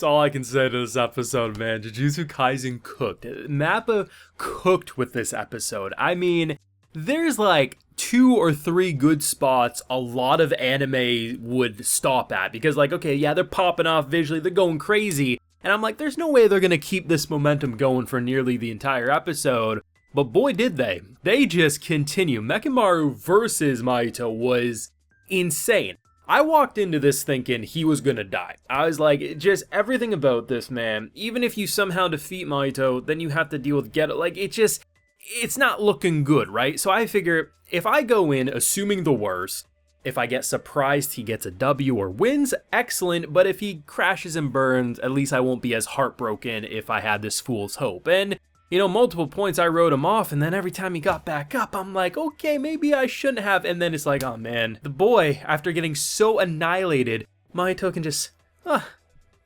That's all I can say to this episode, man. Jujutsu Kaisen cooked. Mappa cooked with this episode. I mean, there's like 2 or 3 good spots a lot of anime would stop at. Because like, okay, yeah, they're popping off visually, they're going crazy. And I'm like, there's no way they're going to keep this momentum going for nearly the entire episode. But boy, did they. They just continue. Mechamaru versus Mahito was insane. I walked into this thinking he was gonna die. I was like, just everything about this, man. Even if you somehow defeat Mahito, then you have to deal with Geto. Like, it's not looking good, right? So I figure, if I go in assuming the worst, if I get surprised he gets a W or wins, excellent. But if he crashes and burns, at least I won't be as heartbroken if I had this fool's hope. And you know, multiple points I wrote him off, and then every time he got back up, I'm like, okay, maybe I shouldn't have. And then it's like, oh man, the boy, after getting so annihilated, Mahito can just, my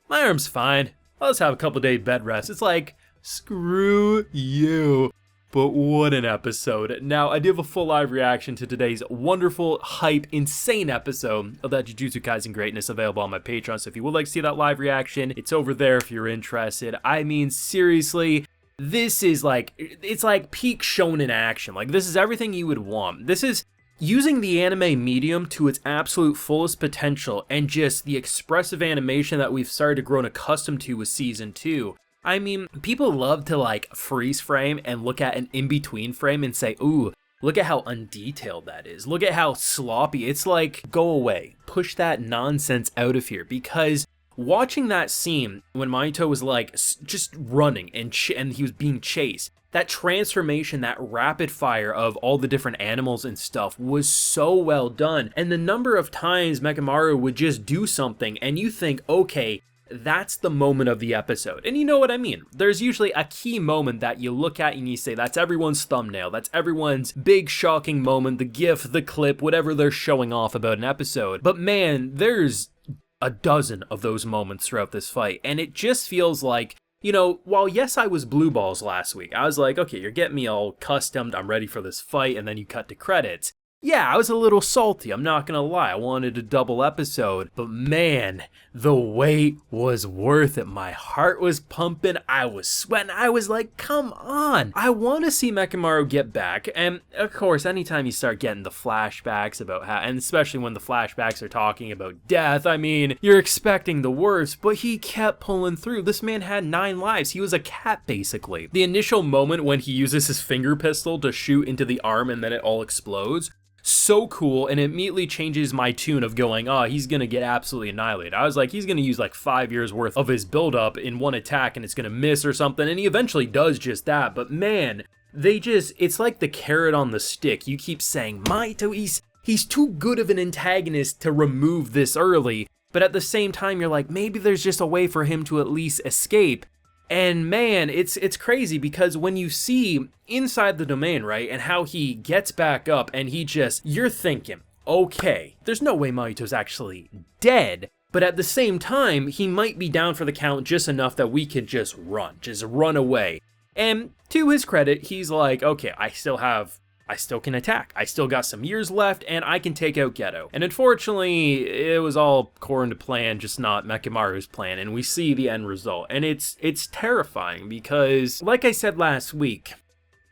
arm's fine. I'll just have a couple day bed rest. It's like, screw you. But what an episode. Now, I do have a full live reaction to today's wonderful, hype, insane episode of that Jujutsu Kaisen greatness available on my Patreon. So if you would like to see that live reaction, it's over there if you're interested. I mean, seriously, this is like, it's like peak shonen action. Like, this is everything you would want. This is using the anime medium to its absolute fullest potential, and just the expressive animation that we've started to grow accustomed to with season 2. I mean, people love to like freeze frame and look at an in-between frame and say, ooh, look at how undetailed that is. Look at how sloppy. It's like, go away. Push that nonsense out of here, because watching that scene when Mahito was like just running and he was being chased, that transformation, that rapid fire of all the different animals and stuff was so well done. And the number of times Mechamaru would just do something and you think, okay, that's the moment of the episode. And you know what I mean? There's usually a key moment that you look at and you say, that's everyone's thumbnail, that's everyone's big shocking moment, the gif, the clip, whatever they're showing off about an episode. But man, there's a dozen of those moments throughout this fight, and it just feels like, you know, while yes, I was blue balls last week, I was like, okay, you're getting me all customed, I'm ready for this fight, and then you cut to credits. Yeah, I was a little salty, I'm not gonna lie, I wanted a double episode, but man, the wait was worth it. My heart was pumping, I was sweating, I was like, come on! I want to see Mechamaru get back, and of course, anytime you start getting the flashbacks about how, and especially when the flashbacks are talking about death, I mean, you're expecting the worst, but he kept pulling through. This man had 9 lives, he was a cat basically. The initial moment when he uses his finger pistol to shoot into the arm and then it all explodes, so cool, and it immediately changes my tune of going, oh, he's gonna get absolutely annihilated. I was like, he's gonna use like 5 years worth of his buildup in one attack and it's gonna miss or something, and he eventually does just that. But man, it's like the carrot on the stick. You keep saying, Mahito, he's too good of an antagonist to remove this early, but at the same time, you're like, maybe there's just a way for him to at least escape. And man, it's crazy, because when you see inside the domain, right, and how he gets back up and you're thinking, okay, there's no way Mahito's actually dead, but at the same time, he might be down for the count just enough that we can just run away. And to his credit, he's like, okay, I still can attack. I still got some years left, and I can take out Geto. And unfortunately, it was all according to plan, just not Mechamaru's plan, and we see the end result. And it's terrifying, because, like I said last week,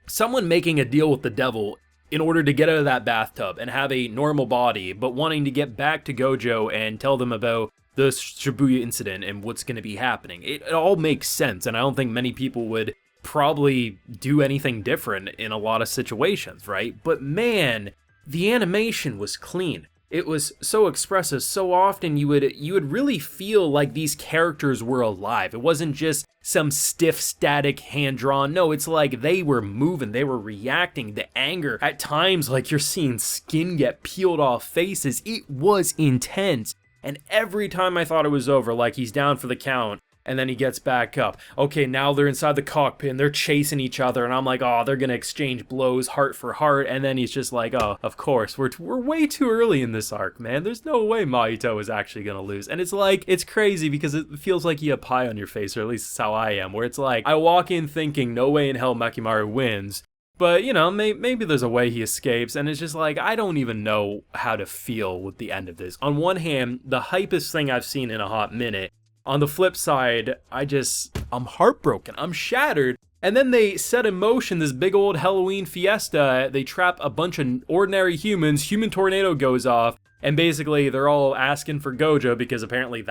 someone making a deal with the devil in order to get out of that bathtub and have a normal body, but wanting to get back to Gojo and tell them about the Shibuya incident and what's going to be happening. It all makes sense, and I don't think many people would probably do anything different in a lot of situations, right? But man, the animation was clean. It was so expressive. So often you would really feel like these characters were alive. It wasn't just some stiff, static, hand-drawn. No, it's like they were moving, they were reacting. The anger, at times, like you're seeing skin get peeled off faces. It was intense. And every time I thought it was over, like he's down for the count, and then he gets back up. Okay, now they're inside the cockpit and they're chasing each other, and I'm like, oh, they're gonna exchange blows heart for heart. And then he's just like, oh, of course, we're way too early in this arc, man. There's no way Mahito is actually gonna lose. And it's like, it's crazy, because it feels like you have pie on your face, or at least it's how I am, where it's like, I walk in thinking no way in hell Mechamaru wins, but you know, maybe there's a way he escapes, and it's just like, I don't even know how to feel with the end of this. On one hand, the hypest thing I've seen in a hot minute, On the flip side, I'm heartbroken. I'm shattered. And then they set in motion this big old Halloween fiesta. They trap a bunch of ordinary humans. Human tornado goes off. And basically, they're all asking for Gojo because apparently if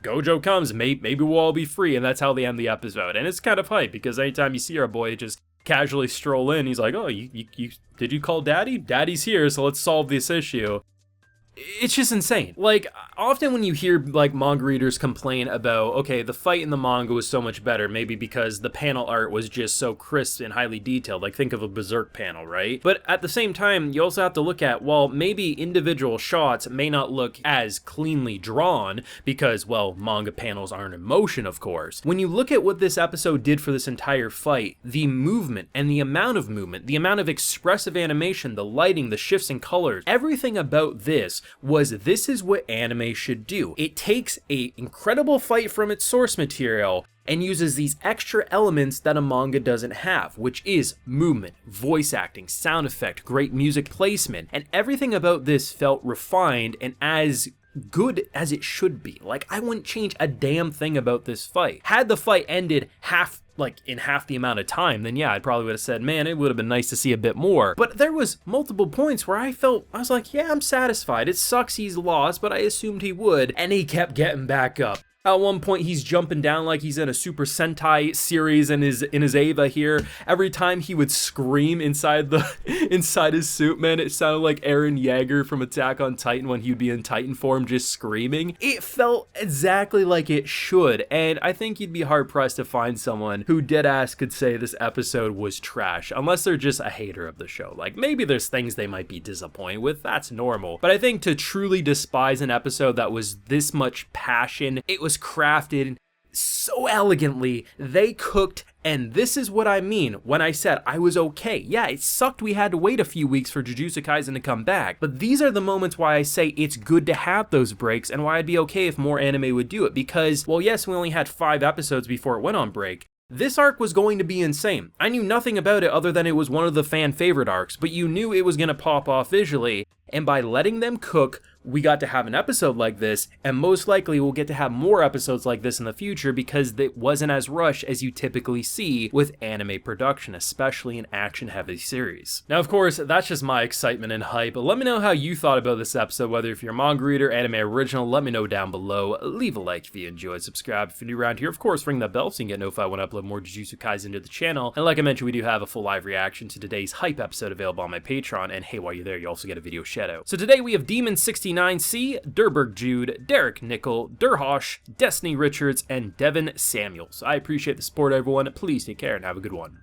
Gojo comes, maybe we'll all be free. And that's how they end the episode. And it's kind of hype because anytime you see our boy just casually stroll in, he's like, oh, did you call daddy? Daddy's here, so let's solve this issue. It's just insane. Like, often when you hear, like, manga readers complain about, okay, the fight in the manga was so much better, maybe because the panel art was just so crisp and highly detailed, like, think of a Berserk panel, right? But at the same time, you also have to look at, well, maybe individual shots may not look as cleanly drawn, because, well, manga panels aren't in motion, of course. When you look at what this episode did for this entire fight, the movement and the amount of expressive animation, the lighting, the shifts in colors, everything about this is what anime should do. It takes an incredible fight from its source material and uses these extra elements that a manga doesn't have, which is movement, voice acting, sound effect, great music placement, and everything about this felt refined and as good as it should be. Like, I wouldn't change a damn thing about this fight. Had the fight ended in half the amount of time, then yeah, I probably would have said, man, it would have been nice to see a bit more. But there was multiple points where I was like, yeah, I'm satisfied. It sucks he's lost, but I assumed he would, and he kept getting back up. At one point, he's jumping down like he's in a Super Sentai series in his Eva here. Every time he would scream inside his suit, man, it sounded like Eren Yeager from Attack on Titan when he'd be in Titan form just screaming. It felt exactly like it should, and I think you'd be hard-pressed to find someone who deadass could say this episode was trash, unless they're just a hater of the show. Like, maybe there's things they might be disappointed with, that's normal. But I think to truly despise an episode that was this much passion, it was crafted so elegantly, they cooked, and this is what I mean when I said I was okay. Yeah, it sucked we had to wait a few weeks for Jujutsu Kaisen to come back, but these are the moments why I say it's good to have those breaks and why I'd be okay if more anime would do it, because, well, yes, we only had 5 episodes before it went on break. This arc was going to be insane. I knew nothing about it other than it was one of the fan favorite arcs, but you knew it was going to pop off visually, and by letting them cook, we got to have an episode like this, and most likely we'll get to have more episodes like this in the future because it wasn't as rushed as you typically see with anime production, especially an action-heavy series. Now, of course, that's just my excitement and hype. Let me know how you thought about this episode, whether if you're a manga reader, anime original, let me know down below. Leave a like if you enjoyed, subscribe if you're new around here. Of course, ring that bell so you can get notified when I upload more Jujutsu Kaisen to the channel. And like I mentioned, we do have a full live reaction to today's hype episode available on my Patreon, and hey, while you're there, you also get a video shout-out. So today we have Demon69C, Durberg Jude, Derek Nickel, Durhosh, Destiny Richards, and Devin Samuels. I appreciate the support, everyone. Please take care and have a good one.